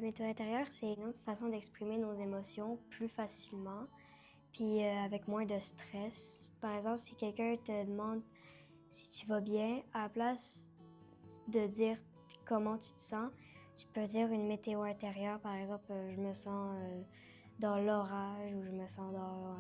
la météo intérieure, c'est une autre façon d'exprimer nos émotions plus facilement, puis avec moins de stress. Par exemple, si quelqu'un te demande si tu vas bien, à la place de dire comment tu te sens, tu peux dire une météo intérieure. Par exemple, je me sens dans l'orage ou je me sens dans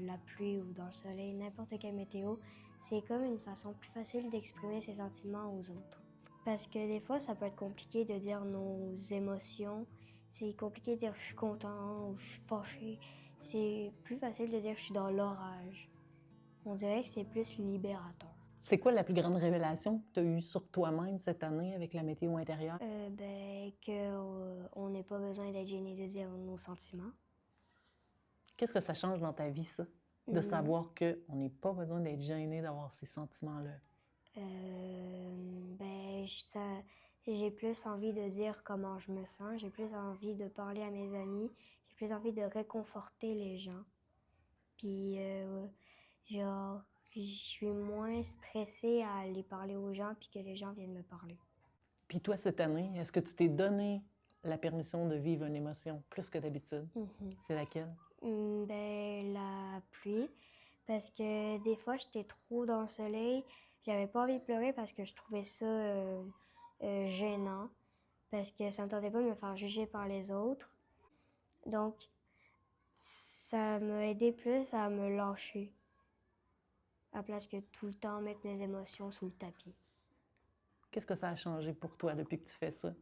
la pluie ou dans le soleil, n'importe quelle météo. C'est comme une façon plus facile d'exprimer ses sentiments aux autres. Parce que des fois, ça peut être compliqué de dire nos émotions. C'est compliqué de dire je suis content ou je suis fâché. C'est plus facile de dire je suis dans l'orage. On dirait que c'est plus libérateur. C'est quoi la plus grande révélation que tu as eue sur toi-même cette année avec la météo intérieure? On n'ait pas besoin d'être gêné de dire nos sentiments. Qu'est-ce que ça change dans ta vie, ça? De savoir qu'on n'est pas besoin d'être gêné d'avoir ces sentiments-là. J'ai plus envie de dire comment je me sens, j'ai plus envie de parler à mes amis, j'ai plus envie de réconforter les gens. Puis, genre, je suis moins stressée à aller parler aux gens puis que les gens viennent me parler. Puis toi, cette année, est-ce que tu t'es donné la permission de vivre une émotion plus que d'habitude? C'est laquelle? La pluie, parce que des fois, j'étais trop dans le soleil. J'avais pas envie de pleurer parce que je trouvais ça gênant, parce que ça me tentait pas de me faire juger par les autres. Donc, ça m'a aidé plus à me lâcher, à place que tout le temps mettre mes émotions sous le tapis. Qu'est-ce que ça a changé pour toi depuis que tu fais ça?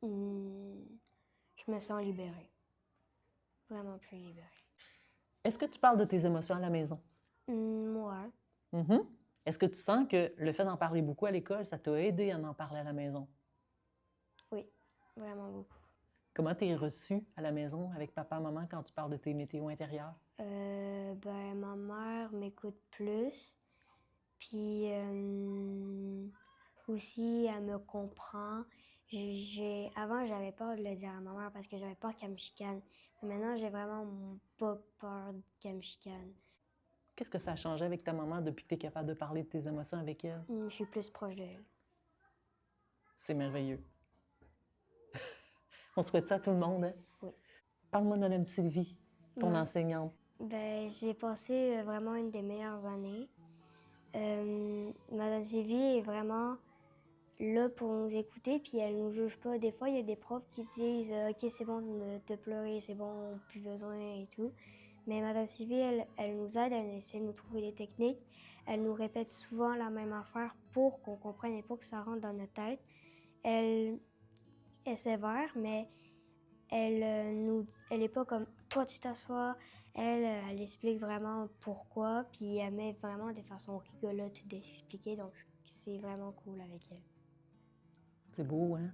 Je me sens libérée. Vraiment plus libérée. Est-ce que tu parles de tes émotions à la maison? Moi, Est-ce que tu sens que le fait d'en parler beaucoup à l'école, ça t'a aidé à en parler à la maison? oui, vraiment beaucoup. Comment t'es reçu à la maison avec papa, maman quand tu parles de tes météos intérieures? Ma mère m'écoute plus. Puis aussi, elle me comprend. Avant, j'avais peur de le dire à ma mère parce que j'avais peur qu'elle me chicane. Mais maintenant, j'ai vraiment pas peur qu'elle me chicane. Qu'est-ce que ça a changé avec ta maman depuis que tu es capable de parler de tes émotions avec elle? Je suis plus proche d'elle. C'est merveilleux. On souhaite ça à tout le monde, hein? Oui. Parle-moi de Mme Sylvie, ton Ouais. enseignante. J'ai passé vraiment une des meilleures années. Madame Sylvie est vraiment là pour nous écouter, puis elle nous juge pas. Des fois, il y a des profs qui disent OK, c'est bon de pleurer, c'est bon, plus besoin et tout. Mais Madame Sylvie, elle nous aide, elle essaie de nous trouver des techniques. Elle nous répète souvent la même affaire pour qu'on comprenne et pour que ça rentre dans notre tête. Elle est sévère, mais elle est pas comme toi tu t'assois. Elle explique vraiment pourquoi, puis elle met vraiment des façons rigolotes d'expliquer, donc c'est vraiment cool avec elle. C'est beau, hein?